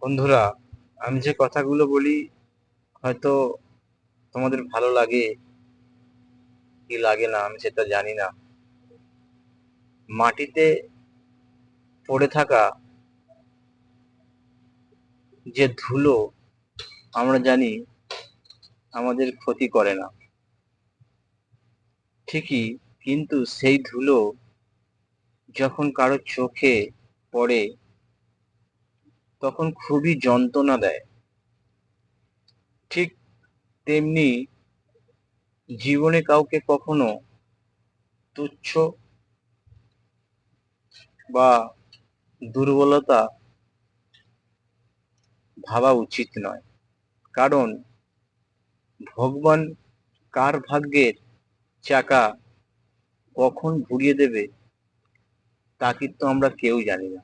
বন্ধুরা, আমি যে কথাগুলো বলি হয়তো তোমাদের ভালো লাগে কি লাগে না আমি সেটা জানি না। মাটিতে পড়ে থাকা যে ধুলো আমরা জানি আমাদের ক্ষতি করে না ঠিকই, কিন্তু সেই ধুলো যখন কারো চোখে পড়ে তখন খুবই যন্ত্রণা দেয়। ঠিক তেমনি জীবনে কাউকে কখনো তুচ্ছ বা দুর্বলতা ভাবা উচিত নয়। কারণ ভগবান কার ভাগ্যের চাকা কখন ঘুরিয়ে দেবে তা কিন্তু আমরা কেউ জানি না।